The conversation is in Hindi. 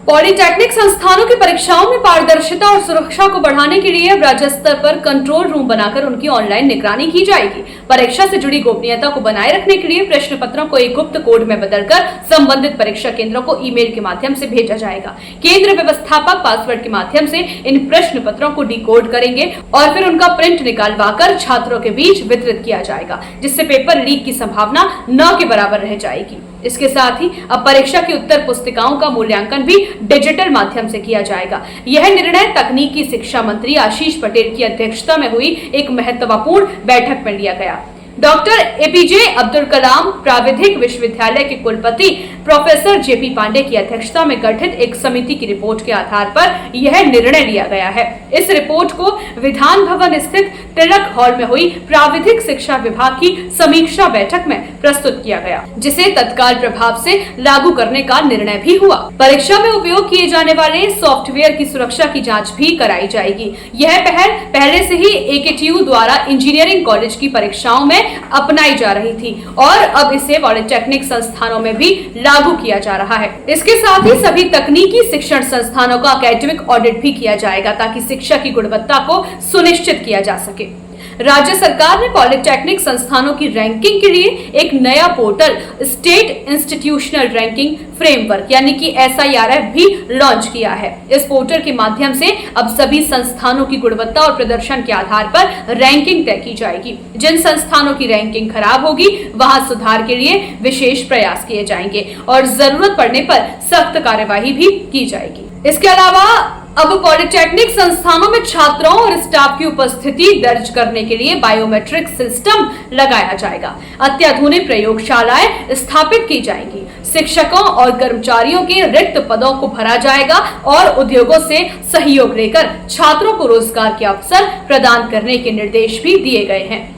पॉलिटेक्निक संस्थानों की परीक्षाओं में पारदर्शिता और सुरक्षा को बढ़ाने के लिए राज्य स्तर पर कंट्रोल रूम बनाकर उनकी ऑनलाइन निगरानी की जाएगी। परीक्षा से जुड़ी गोपनीयता को बनाए रखने के लिए प्रश्न पत्रों को एक गुप्त कोड में बदलकर संबंधित परीक्षा केंद्रों को ईमेल के माध्यम से भेजा जाएगा। केंद्र व्यवस्थापक पासवर्ड के माध्यम से इन प्रश्न पत्रों को डिकोड करेंगे और फिर उनका प्रिंट निकालवाकर छात्रों के बीच वितरित किया जाएगा, जिससे पेपर लीक की संभावना न के बराबर रह जाएगी। इसके साथ ही अब परीक्षा की उत्तर पुस्तिकाओं का मूल्यांकन भी डिजिटल माध्यम से किया जाएगा। यह निर्णय तकनीकी शिक्षा मंत्री आशीष पटेल की अध्यक्षता में हुई एक महत्वपूर्ण बैठक में लिया गया। डॉक्टर एपीजे अब्दुल कलाम प्राविधिक विश्वविद्यालय के कुलपति प्रोफेसर जेपी पांडे की अध्यक्षता में गठित एक समिति की रिपोर्ट के आधार पर यह निर्णय लिया गया है। इस रिपोर्ट को विधान भवन स्थित तिलक हॉल में हुई प्राविधिक शिक्षा विभाग की समीक्षा बैठक में प्रस्तुत किया गया, जिसे तत्काल प्रभाव से लागू करने का निर्णय भी हुआ। परीक्षा में उपयोग किए जाने वाले सॉफ्टवेयर की सुरक्षा की जाँच भी कराई जाएगी। यह पहल पहले से ही एकेटीयू द्वारा इंजीनियरिंग कॉलेज की परीक्षाओं में अपनाई जा रही थी और अब इसे पॉलिटेक्निक संस्थानों में भी लागू किया जा रहा है। इसके साथ ही सभी तकनीकी शिक्षण संस्थानों का एकेडमिक ऑडिट भी किया जाएगा ताकि शिक्षा की गुणवत्ता को सुनिश्चित किया जा सके। राज्य सरकार ने पॉलिटेक्निक संस्थानों की रैंकिंग के लिए एक नया portal state institutional ranking framework यानी कि SIRF भी लॉन्च किया है। इस पोर्टल के माध्यम से अब सभी संस्थानों की गुणवत्ता और प्रदर्शन के आधार पर रैंकिंग तय की जाएगी। जिन संस्थानों की रैंकिंग खराब होगी वहां सुधार के लिए विशेष प्रयास किए जाएंगे और जरूरत पड़ने पर सख्त कार्यवाही भी की जाएगी। इसके अलावा अब पॉलिटेक्निक संस्थानों में छात्रों और स्टाफ की उपस्थिति दर्ज करने के लिए बायोमेट्रिक सिस्टम लगाया जाएगा। अत्याधुनिक प्रयोगशालाएं स्थापित की जाएंगी। शिक्षकों और कर्मचारियों के रिक्त पदों को भरा जाएगा और उद्योगों से सहयोग लेकर छात्रों को रोजगार के अवसर प्रदान करने के निर्देश भी दिए गए हैं।